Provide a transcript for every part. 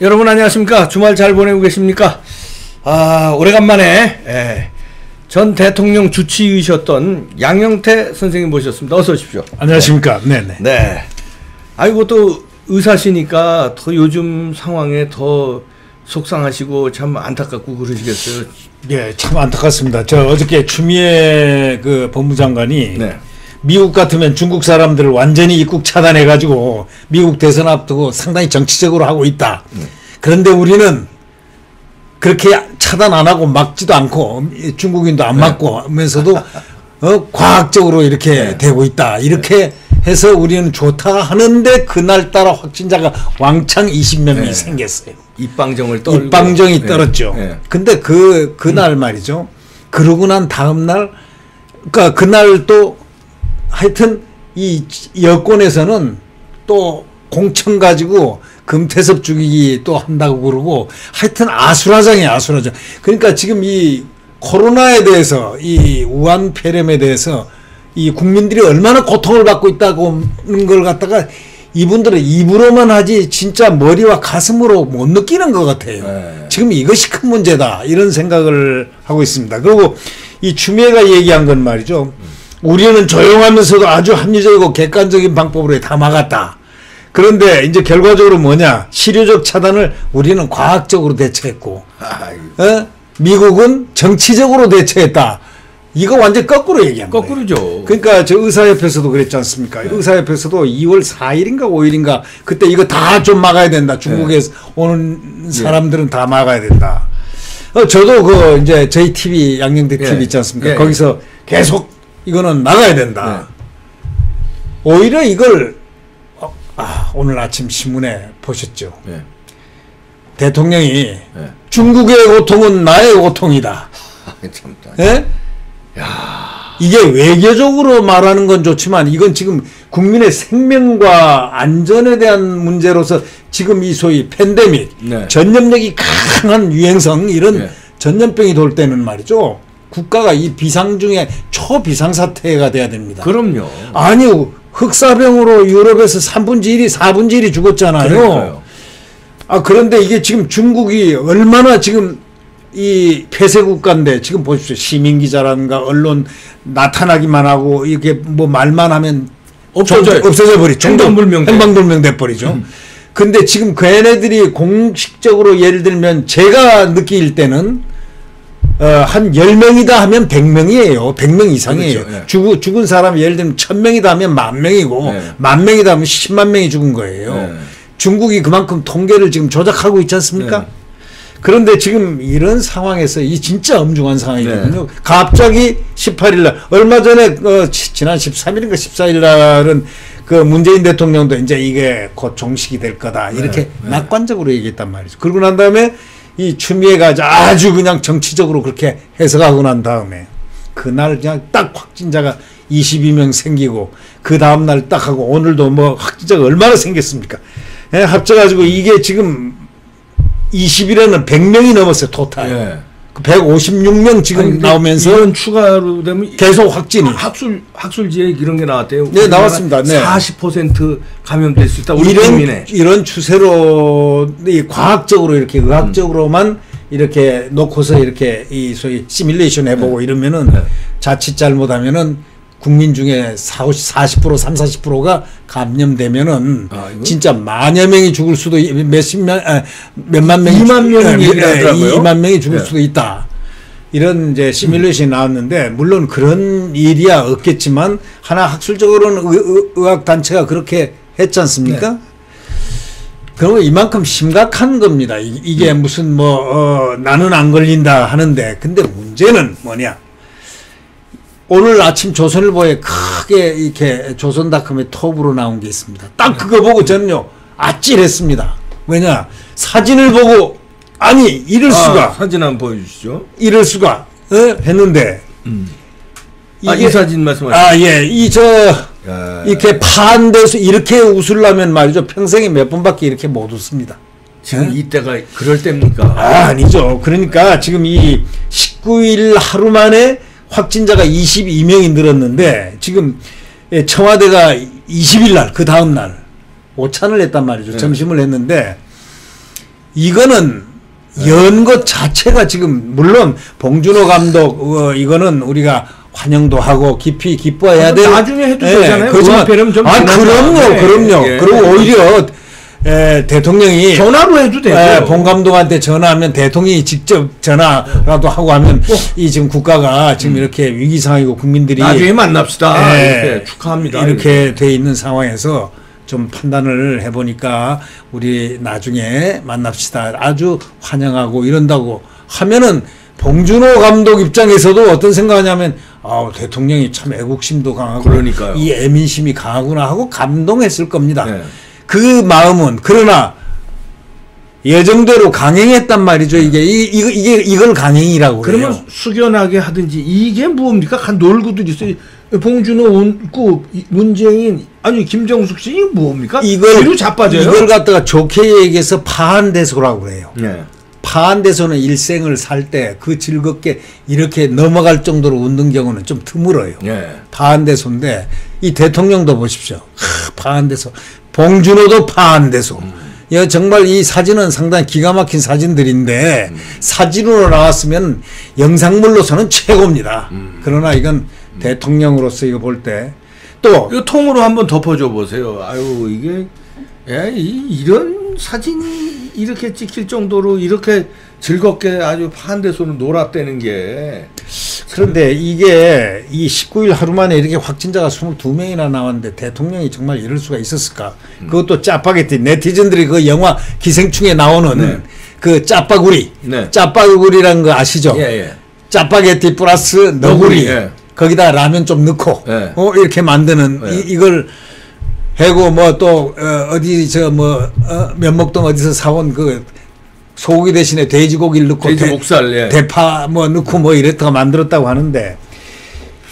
여러분 안녕하십니까? 주말 잘 보내고 계십니까? 오래간만에 전 대통령 주치의셨던 양영태 선생님 모셨습니다. 어서 오십시오. 안녕하십니까? 네네. 네. 아이고 또 의사시니까 더 요즘 상황에 더 속상하시고 참 안타깝고 그러시겠어요. 네, 참 안타깝습니다. 저 어저께 추미애 그 법무장관이 네. 미국 같으면 중국 사람들을 완전히 입국 차단해가지고 미국 대선 앞두고 상당히 정치적으로 하고 있다. 그런데 우리는 그렇게 차단 안 하고 막지도 않고 중국인도 안 막고 하면서도 과학적으로 이렇게 되고 있다. 이렇게 해서 우리는 좋다 하는데 그날따라 확진자가 왕창 20몇 명이 생겼어요. 입방정을 떨고. 입방정이 떨었죠. 근데 그날 말이죠. 그러고 난 다음날 그러니까 그날 또 하여튼 이 여권에서는 또 공천 가지고 금태섭 죽이기 또 한다고 그러고 하여튼 아수라장이에요. 아수라장. 그러니까 지금 이 코로나에 대해서 이 우한 폐렴에 대해서 이 국민들이 얼마나 고통을 받고 있다고 하는 걸 갖다가 이분들은 입으로만 하지 진짜 머리와 가슴으로 못 느끼는 것 같아요. 지금 이것이 큰 문제다 이런 생각을 하고 있습니다. 그리고 이 추미애가 얘기한 건 말이죠. 우리는 조용하면서도 아주 합리적이고 객관적인 방법으로 다 막았다. 그런데 이제 결과적으로 뭐냐? 실효적 차단을 우리는 과학적으로 대처했고, 미국은 정치적으로 대처했다. 이거 완전 거꾸로 얘기한 거예요. 거꾸로죠. 그러니까 저 의사협회에서도 그랬지 않습니까? 의사협회에서도 2월 4일인가 5일인가 그때 이거 다 좀 막아야 된다. 중국에서 오는 사람들은 다 막아야 된다. 저도 그 이제 저희 TV 양영대 TV 있지 않습니까? 거기서 계속 이거는 나가야 된다. 오히려 이걸 오늘 아침 신문에 보셨죠? 대통령이 중국의 고통은 나의 고통이다. 이게 외교적으로 말하는 건 좋지만 이건 지금 국민의 생명과 안전에 대한 문제로서 지금 이 소위 팬데믹, 전염력이 강한 유행성 이런 전염병이 돌 때는 말이죠. 국가가 이 비상 중에 초비상사태가 돼야 됩니다. 그럼요. 아니 흑사병으로 유럽에서 3분의 1이 4분의 1이 죽었잖아요. 그러니까요. 그런데 이게 지금 중국이 얼마나 지금 이 폐쇄 국가인데 지금 보십시오. 시민기자라든가 언론 나타나기만 하고 이렇게 뭐 말만 하면 없어져 버리죠. 행방불명 돼버리죠. 근데 지금 걔네들이 공식적으로 예를 들면 제가 느낄 때는 한 10명이다 하면 100명이에요. 100명 이상이에요. 그렇죠. 죽은 사람이 예를 들면 1000명이다 하면 10,000명이고 10,000명이다 하면 10만 명이 죽은 거예요. 중국이 그만큼 통계를 지금 조작하고 있지 않습니까? 그런데 지금 이런 상황에서 이 진짜 엄중한 상황이거든요. 갑자기 18일날 얼마 전에 지난 13일인가 14일날은 그 문재인 대통령도 이제 이게 곧 종식이 될 거다 이렇게 낙관적으로 얘기했단 말이죠. 그러고 난 다음에 이 추미애가 아주 그냥 정치적으로 그렇게 해석하고 난 다음에 그날 그냥 딱 확진자가 22명 생기고 그 다음날 딱 하고 오늘도 뭐 확진자가 얼마나 생겼습니까? 합쳐가지고 이게 지금 20일에는 100명이 넘었어요. 토탈. 156명 지금 아니, 나오면서 이런 추가로 되면 계속 확진이 학술지에 이런 게 나왔대요. 네, 나왔습니다. 40% 감염될 수 있다. 우리 이런 추세로 과학적으로 이렇게 의학적으로만 이렇게 놓고서 이렇게 이 소위 시뮬레이션 해보고 이러면은 자칫 잘못하면은 국민 중에 40%, 40%가 감염되면은 진짜 만여 명이 죽을 수도 몇만 명이 2만 명이 얘기하더라고요. 2만 명이 죽을 수도 있다. 이런 이제 시뮬레이션이 나왔는데 물론 그런 일이야 없겠지만 하나 학술적으로는 의학 단체가 그렇게 했지 않습니까? 그러면 이만큼 심각한 겁니다. 이게 무슨 나는 안 걸린다 하는데 근데 문제는 뭐냐? 오늘 아침 조선일보에 크게 이렇게 조선닷컴의 톱으로 나온 게 있습니다. 딱 그거 보고 저는요 아찔했습니다. 왜냐 사진을 보고 아니 이럴 수가 사진 한번 보여주시죠. 이럴 수가 했는데 이 사진 말씀하시죠. 이렇게 파한 데서 이렇게 웃으려면 말이죠 평생에 몇 번밖에 이렇게 못 웃습니다. 지금 이때가 그럴 때입니까? 아니죠. 그러니까 지금 이 19일 하루 만에 확진자가 22명이 늘었는데 지금 청와대가 20일 날 그 다음 날 오찬을 했단 말이죠. 점심을 했는데 이거는 연 것 자체가 지금 물론 봉준호 감독 이거는 우리가 환영도 하고 깊이 기뻐해야 돼. 나중에 해도 되잖아요. 그렇지만 좀 그럼요. 예. 그리고 오히려 대통령이 전화로 해도 되죠. 봉 감독한테 전화하면 대통령이 직접 전화라도 하고 하면 이 지금 국가가 지금 이렇게 위기 상황이고 국민들이 나중에 만납시다. 이렇게 축하합니다. 이렇게 돼 있는 상황에서 좀 판단을 해보니까 우리 나중에 만납시다. 아주 환영하고 이런다고 하면은 봉준호 감독 입장에서도 어떤 생각하냐면 대통령이 참 애국심도 강하고 그러니까요. 이 애민심이 강하구나 하고 감동했을 겁니다. 네. 그 마음은 그러나 예정대로 강행했단 말이죠. 이걸 강행이라고 그래요. 그러면 숙연하게 하든지 이게 뭡니까? 간 놀고들 있어요. 봉준호, 원구, 문재인, 아니 김정숙 씨 이게 뭡니까? 뒤로 자빠져요. 이걸 갖다가 좋게 얘기해서 파한대소라고 그래요. 네. 파한대소는 일생을 살 때 그 즐겁게 이렇게 넘어갈 정도로 웃는 경우는 좀 드물어요. 네. 파한대소인데 이 대통령도 보십시오. 파한대소. 봉준호도 파한대소. 정말 이 사진은 상당히 기가 막힌 사진들인데 사진으로 나왔으면 영상물로서는 최고입니다. 그러나 이건 대통령으로서 이거 볼 때 또 이 통으로 한번 덮어줘 보세요. 아유 이게 이런 사진이 이렇게 찍힐 정도로 이렇게 즐겁게 아주 파한대소는 놀았다는 게 그런데 이게 이 19일 하루 만에 이렇게 확진자가 22명이나 나왔는데 대통령이 정말 이럴 수가 있었을까? 그것도 짜파게티 네티즌들이 그 영화 기생충에 나오는 그 짜파구리 짜파구리라는 거 아시죠? 짜파게티 플러스 너구리 거기다 라면 좀 넣고 이렇게 만드는 이걸 해고 뭐 또 어디 면목동 어디서 사온 그 소고기 대신에 돼지고기를 넣고 돼지 목살 대파 뭐 넣고 뭐 이랬다가 만들었다고 하는데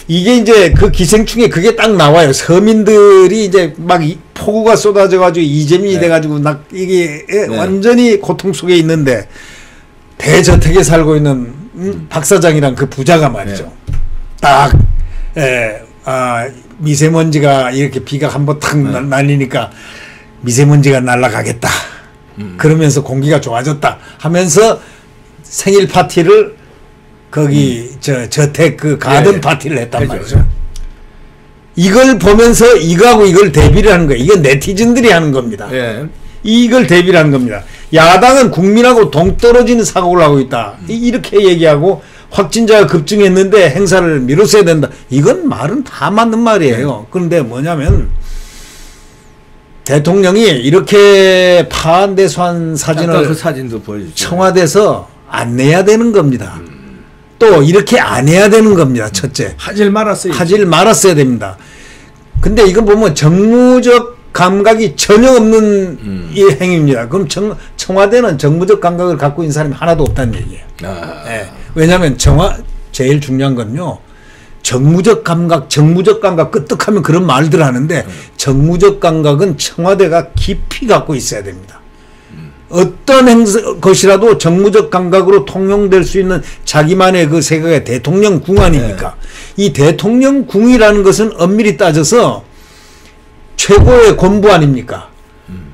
이게 이제 그 기생충에 그게 딱 나와요. 서민들이 이제 막 폭우가 쏟아져 가지고 이재민이 돼 가지고 이게 완전히 고통 속에 있는데 대저택에 살고 있는 박 사장이랑 그 부자가 말이죠. 딱 미세먼지가 이렇게 비가 한번 탁 날리니까 미세먼지가 날아가겠다. 그러면서 공기가 좋아졌다 하면서 생일 파티를 거기 저택 그 가든 파티를 했단 말이죠. 이걸 보면서 이거하고 이걸 대비를 하는 거예요. 이건 네티즌들이 하는 겁니다. 이걸 대비를 하는 겁니다. 야당은 국민하고 동떨어지는 사고를 하고 있다. 이렇게 얘기하고 확진자가 급증했는데 행사를 미뤘어야 된다. 이건 말은 다 맞는 말이에요. 그런데 뭐냐면 대통령이 이렇게 파한대소한 사진을 그 사진도 보여주죠. 청와대에서 안 내야 되는 겁니다. 또 이렇게 안 해야 되는 겁니다. 첫째. 하질 말았어야 됩니다. 근데 이거 보면 정무적 감각이 전혀 없는 이 행위입니다. 그럼 청와대는 정무적 감각을 갖고 있는 사람이 하나도 없다는 얘기예요. 왜냐하면 제일 중요한 건요. 정무적 감각 끄떡하면 그런 말들 하는데 정무적 감각은 청와대가 깊이 갖고 있어야 됩니다. 어떤 것이라도 정무적 감각으로 통용될 수 있는 자기만의 그 세계가 대통령궁 아닙니까? 이 대통령궁이라는 것은 엄밀히 따져서 최고의 권부 아닙니까?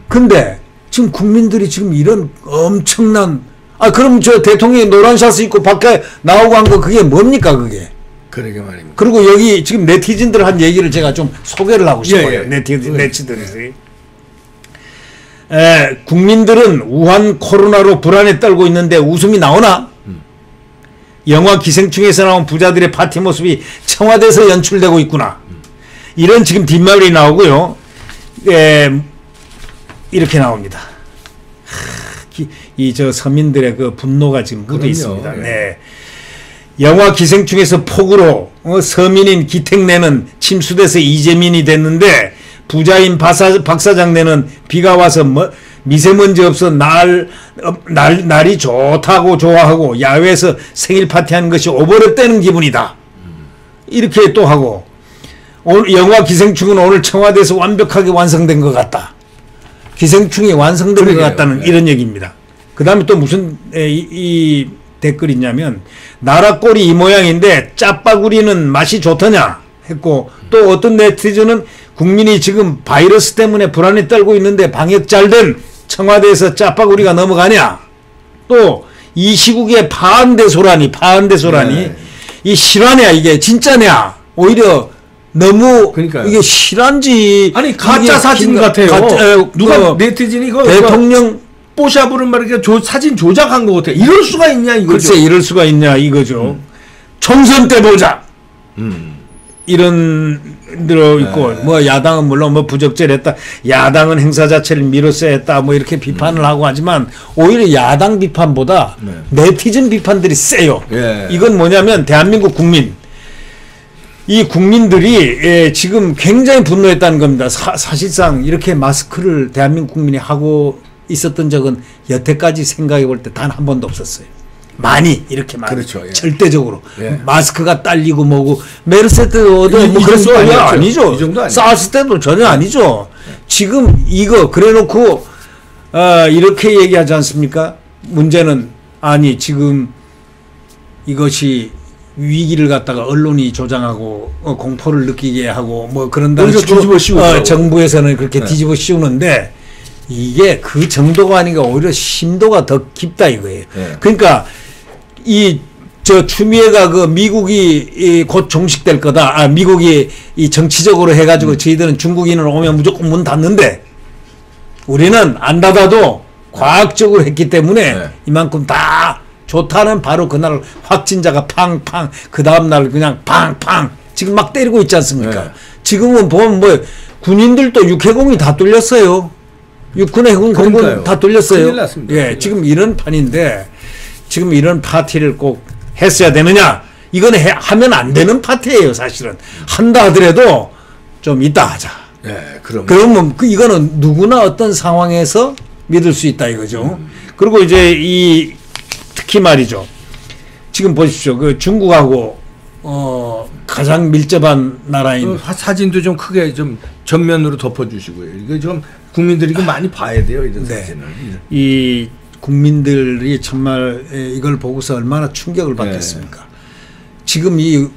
근데 지금 국민들이 지금 이런 엄청난 그럼 저 대통령이 노란 샷을 입고 밖에 나오고 한 거 그게 뭡니까 그게? 그러게 말입니다. 그리고 여기 지금 네티즌들 한 얘기를 제가 좀 소개를 하고 싶어요. 네티즌들이. 국민들은 우한 코로나로 불안에 떨고 있는데 웃음이 나오나? 영화 기생충에서 나온 부자들의 파티 모습이 청와대에서 연출되고 있구나. 이런 지금 뒷말이 나오고요. 이렇게 나옵니다. 서민들의 그 분노가 지금 묻어 있습니다. 영화 기생충에서 폭우로 서민인 기택내는 침수돼서 이재민이 됐는데 부자인 박 사장네는 비가 와서 미세먼지 없어 날이 좋다고 좋아하고 야외에서 생일 파티하는 것이 오버랩되는 기분이다. 이렇게 또 하고 오늘 영화 기생충은 오늘 청와대에서 완벽하게 완성된 것 같다. 기생충이 완성된 것 같다는 이런 얘기입니다. 그 다음에 또 무슨 이 댓글이 있냐면 나라 꼴이 이 모양인데 짜파구리는 맛이 좋더냐 했고 또 어떤 네티즌은 국민이 지금 바이러스 때문에 불안에 떨고 있는데 방역 잘된 청와대에서 짜파구리가 넘어가냐? 또 이 시국에 파한대소라니 네. 이 실화냐 이게 진짜냐? 오히려 너무 그러니까요. 이게 실한지 아니 가짜 사진 같아요. 누가 네티즌이 이거 대통령 뽀샤브를 말이야 사진 조작한 것 같아. 이럴 수가 있냐 이거죠. 글쎄 이럴 수가 있냐 이거죠. 총선 때 보자. 이런 들어 있고 뭐 야당은 물론 뭐 부적절했다. 야당은 행사 자체를 미뤘어야 했다. 뭐 이렇게 비판을 하고 하지만 오히려 야당 비판보다 네티즌 비판들이 세요. 이건 뭐냐면 대한민국 국민 이 국민들이 지금 굉장히 분노했다는 겁니다. 사실상 이렇게 마스크를 대한민국 국민이 하고 있었던 적은 여태까지 생각해 볼 때 단 한 번도 없었어요. 많이 이렇게 많이 그렇죠, 예. 절대적으로 예. 마스크가 딸리고 뭐고 메르스 때도 뭐 그런 거 아니죠. 이 정도 아니죠. 사우스 때도 전혀 아니죠. 지금 이거 그래놓고 이렇게 얘기하지 않습니까? 문제는 아니 지금 이것이 위기를 갖다가 언론이 조장하고 공포를 느끼게 하고 뭐 그런다는 뒤집어 씌우고 정부에서는 그렇게 네. 뒤집어 씌우는데 이게 그 정도가 아니라 오히려 심도가 더 깊다 이거예요. 네. 그러니까 추미애가 그 미국이 곧 종식될 거다. 미국이 이 정치적으로 해가지고 저희들은 중국인을 오면 무조건 문 닫는데 우리는 안 닫아도 과학적으로 했기 때문에 네. 이만큼 다 좋다는 바로 그날 확진자가 팡팡 그 다음날 그냥 팡팡 지금 막 때리고 있지 않습니까? 네. 지금은 보면 뭐 군인들도 육해공이 다 뚫렸어요. 육군 해군 공군 다 뚫렸어요. 큰일 났습니다. 예, 지금 이런 판인데 지금 이런 파티를 꼭 했어야 되느냐? 이건 하면 안 되는 파티예요, 사실은. 한다 하더라도 좀 이따 하자. 그러면 이거는 누구나 어떤 상황에서 믿을 수 있다 이거죠. 그리고 이제 특히 말이죠. 지금 보십시오. 그 중국하고 가장 밀접한 나라인 사진도 좀 크게 좀 전면으로 덮어주시고요. 이거 좀 국민들이 이거 많이 봐야 돼요, 이런 사진을. 이 국민들이 정말 이걸 보고서 얼마나 충격을 받겠습니까? 지금 이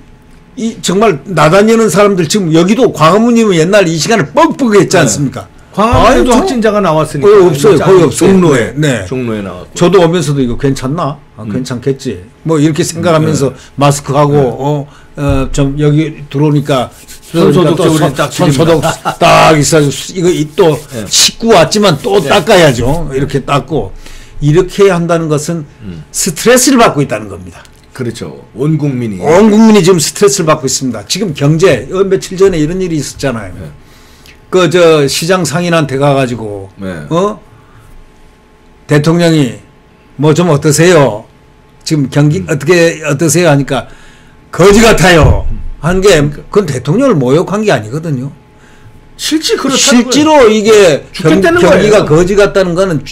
정말 나다니는 사람들 지금 여기도 광화문이면 옛날 이 시간을 뻑뻑했지 않습니까? 광화문에도 확진자가 나왔으니까. 없어요. 거의 없어요. 종로에. 네. 종로에 나왔고. 저도 오면서도 이거 괜찮나? 괜찮겠지. 뭐 이렇게 생각하면서 마스크하고 좀 여기 들어오니까 손소독 딱 있어가지고 이거 또 씻고 왔지만 또 닦아야죠. 이렇게 닦고 이렇게 한다는 것은 스트레스를 받고 있다는 겁니다. 그렇죠. 온 국민이. 온 국민이 지금 스트레스를 받고 있습니다. 지금 경제 며칠 전에 이런 일이 있었잖아요. 시장 상인한테 가가지고 대통령이 뭐 좀 어떠세요? 지금 경기 어떠세요? 하니까 거지 같아요. 한 게 그건 대통령을 모욕한 게 아니거든요. 실제로 이게 경기가 거지 같다는 거는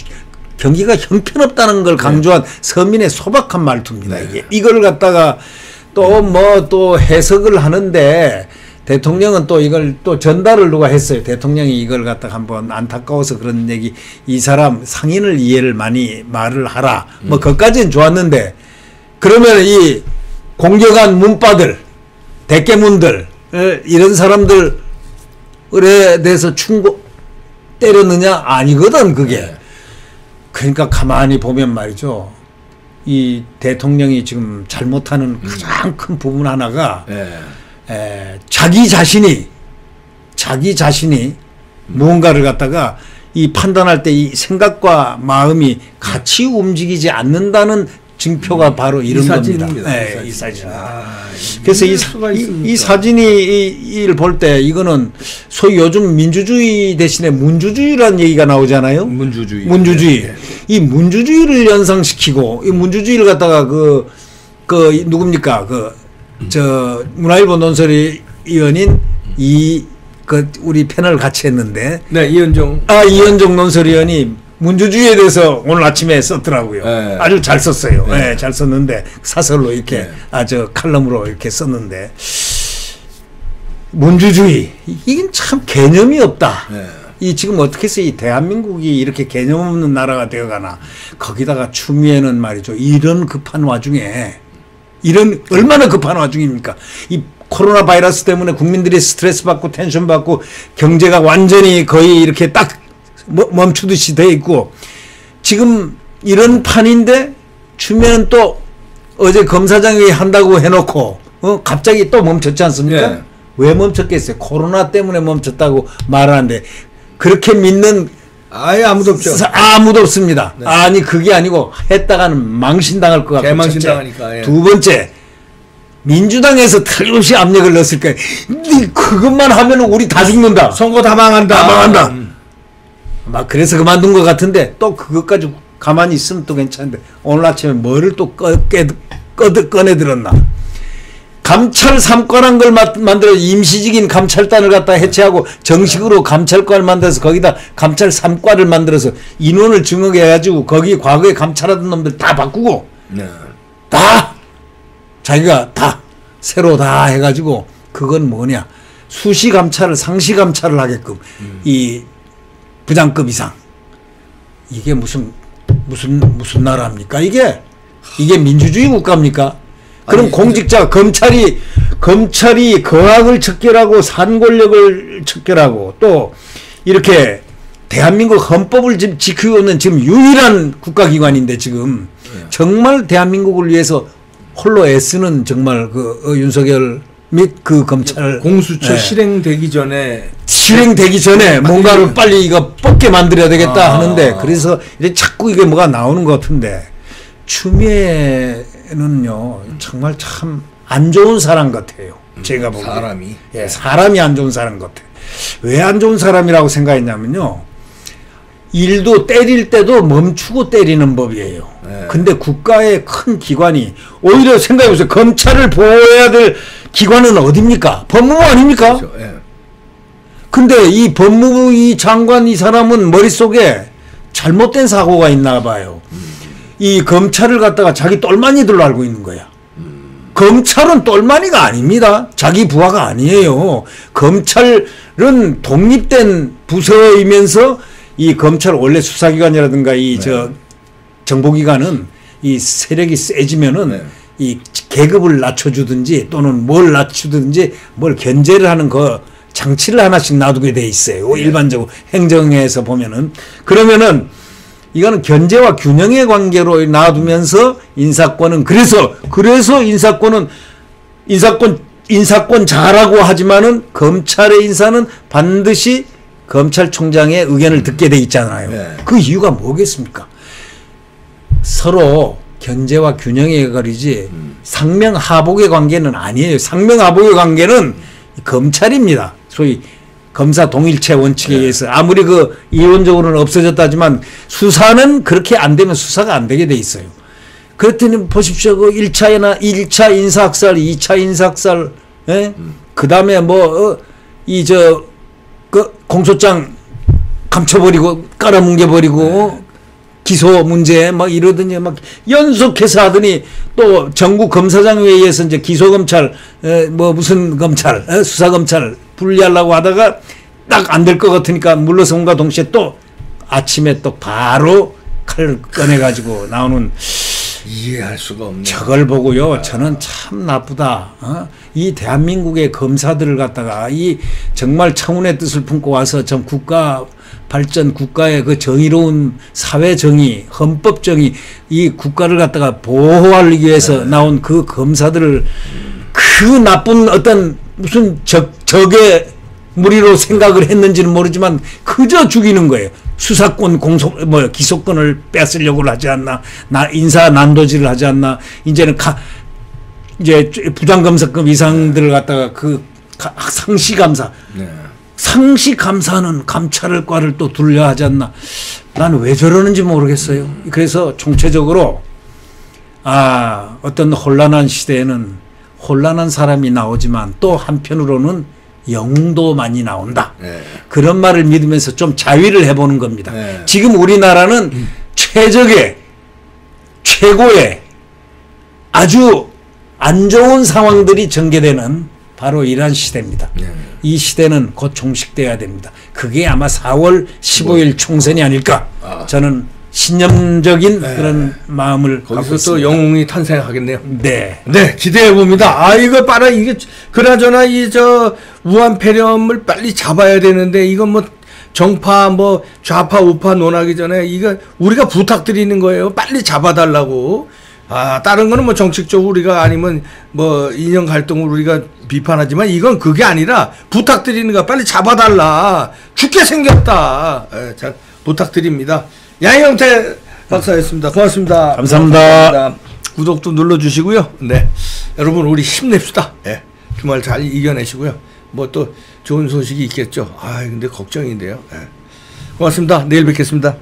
경기가 형편없다는 걸 강조한 서민의 소박한 말투입니다. 이걸 갖다가 또 해석을 하는데 대통령은 또 이걸 또 전달을 누가 했어요. 대통령이 이걸 갖다가 한번 안타까워서 그런 얘기, 이 사람 상인을 이해를 많이 말을 하라. 뭐 그것까지는 좋았는데 그러면 이 공격한 문바들, 대깨문들 이런 사람들에 대해서 때렸느냐? 아니거든 그게. 그러니까 가만히 보면 말이죠. 이 대통령이 지금 잘못하는 가장 큰 부분 하나가 자기 자신이 무언가를 갖다가 이 판단할 때 이 생각과 마음이 같이 움직이지 않는다는 증표가 바로 이런 겁니다. 이 사진. 그래서 이 사진이 이를 볼 때 이거는 소위 요즘 민주주의 대신에 문주주의라는 얘기가 나오잖아요. 문주주의. 이 문주주의를 연상시키고 이 문주주의를 갖다가 누굽니까? 문화일보 논설위 의원인 우리 패널 같이 했는데. 네, 이현종 논설위원이 문주주의에 대해서 오늘 아침에 썼더라고요. 아주 잘 썼어요. 잘 썼는데 사설로 이렇게 칼럼으로 이렇게 썼는데 문주주의 이건 참 개념이 없다. 이 지금 어떻게 해서 이 대한민국이 이렇게 개념 없는 나라가 되어가나. 거기다가 추미애는 말이죠. 이런 급한 와중에 얼마나 급한 와중입니까? 이 코로나 바이러스 때문에 국민들이 스트레스 받고 텐션 받고 경제가 완전히 거의 이렇게 딱 멈추듯이 돼 있고 지금 이런 판인데 추미애는 또 어제 검사장이 한다고 해놓고 갑자기 또 멈췄지 않습니까? 예. 왜 멈췄겠어요? 코로나 때문에 멈췄다고 말하는데 그렇게 믿는 아예 아무도 없죠. 아무도 없습니다. 네. 아니 그게 아니고 했다가는 망신당할 것 같고 개망신 첫째. 당하니까. 예. 두 번째 민주당에서 틀림없이 압력을 넣었을 거예요. 네 그것만 하면 우리 다 죽는다. 선거 다 망한다. 다 망한다. 막 그래서 그만둔 것 같은데 또 그것까지 가만히 있으면 또 괜찮은데 오늘 아침에 뭐를 또 꺼내들었나. 감찰 3과란 걸 만들어 임시직인 감찰단을 갖다 해체하고 정식으로 감찰과를 만들어서 거기다 감찰 3과를 만들어서 인원을 증액해가지고 거기 과거에 감찰하던 놈들 다 바꾸고 네. 다 자기가 다 새로 다 해가지고 그건 뭐냐 수시 감찰을 상시 감찰을 하게끔 이 부장급 이상 이게 무슨 나라입니까 이게 민주주의 국가입니까? 그럼 아니, 공직자 검찰이 거학을 척결하고 산권력을 척결하고 또 이렇게 대한민국 헌법을 지금 지키고 있는 지금 유일한 국가기관인데 지금 정말 대한민국을 위해서 홀로 애쓰는 정말 그 윤석열 및 그 검찰 공수처 네. 실행되기 전에 뭔가를 빨리 이거 뽑게 만들어야 되겠다 하는데 그래서 이제 자꾸 이게 뭐가 나오는 것 같은데 추미애는요 정말 참 안 좋은 사람 같아요. 제가 보기에 사람이 사람이 안 좋은 사람 같아요. 왜 안 좋은 사람이라고 생각했냐면요 일도 때릴 때도 멈추고 때리는 법이에요. 네. 근데 국가의 큰 기관이 오히려 생각해보세요. 검찰을 보호해야 될 기관은 어디입니까? 법무부 아닙니까? 그렇죠. 예. 근데 이 법무부 이 장관 이 사람은 머릿속에 잘못된 사고가 있나 봐요. 이 검찰을 갖다가 자기 똘마니들로 알고 있는 거야. 검찰은 똘마니가 아닙니다. 자기 부하가 아니에요. 검찰은 독립된 부서이면서 이 검찰 원래 수사기관이라든가 이 저 정보기관은 이 세력이 세지면은 네. 이 계급을 낮춰주든지 또는 뭘 낮추든지 뭘 견제를 하는 그 장치를 하나씩 놔두게 돼 있어요. 일반적으로 행정에서 보면은 그러면은 이거는 견제와 균형의 관계로 놔두면서 인사권은 그래서 인사권 잘하고 하지만은 검찰의 인사는 반드시 검찰총장의 의견을 듣게 돼 있잖아요. 네. 그 이유가 뭐겠습니까? 서로 견제와 균형의 거리지 상명하복의 관계는 아니에요. 상명하복의 관계는 검찰입니다. 소위 검사 동일체 원칙에 의해서 아무리 그 이론적으로는 없어졌다지만 수사는 그렇게 안 되면 수사가 안 되게 돼 있어요. 그랬더니 보십시오. 그 1차 인사학살, 2차 인사학살, 예? 그 다음에 그 공소장 감춰버리고 깔아뭉개버리고 기소 문제 막 이러더니 막 연속해서 하더니 또 전국 검사장회의에서 이제 기소검찰 무슨 검찰 수사검찰 분리하려고 하다가 딱 안 될 것 같으니까 물러선과 동시에 또 아침에 또 바로 칼을 꺼내가지고 나오는 이해할 수가 없네. 저걸 보고요 저는 참 나쁘다. 이 대한민국의 검사들을 갖다가 이 정말 청운의 뜻을 품고 와서 전 국가 발전 국가의 그 정의로운 사회 정의 헌법 정의 이 국가를 갖다가 보호하기 위해서 나온 그 검사들을 그 나쁜 어떤 무슨 적의 무리로 생각을 했는지는 모르지만 그저 죽이는 거예요. 수사권 기소권을 뺏으려고 하지 않나, 인사 난도질을 하지 않나, 이제는 이제 부장검사급 이상들을 갖다가 상시감사. 네. 상시감사는 감찰과를 또 둘려 하지 않나. 나는 왜 저러는지 모르겠어요. 그래서 총체적으로 어떤 혼란한 시대에는 혼란한 사람이 나오지만 또 한편으로는 영웅도 많이 나온다. 네. 그런 말을 믿으면서 좀 자위를 해보는 겁니다. 네. 지금 우리나라는 최고의 아주 안 좋은 상황들이 전개되는 바로 이러한 시대입니다. 네. 이 시대는 곧 종식돼야 됩니다. 그게 아마 4월 15일 총선이 아닐까. 저는 신념적인 그런 마음을 갖고 거기서 있습니다. 또 영웅이 탄생하겠네요. 네. 네, 기대해 봅니다. 이거 이게 그나저나 우한 폐렴을 빨리 잡아야 되는데 이건 정파 뭐 좌파 우파 논하기 전에 이거 우리가 부탁드리는 거예요. 빨리 잡아달라고. 아, 다른 거는 뭐 정책적으로 우리가 아니면 뭐 이념 갈등을 우리가 비판하지만 이건 그게 아니라 부탁드리는 거 빨리 잡아달라. 죽게 생겼다. 예, 잘 부탁드립니다. 양형태 박사였습니다. 고맙습니다. 감사합니다. 구독도 눌러주시고요. 네, 여러분 우리 힘냅시다. 예, 주말 잘 이겨내시고요. 뭐 또 좋은 소식이 있겠죠. 아, 근데 걱정인데요. 예. 고맙습니다. 내일 뵙겠습니다.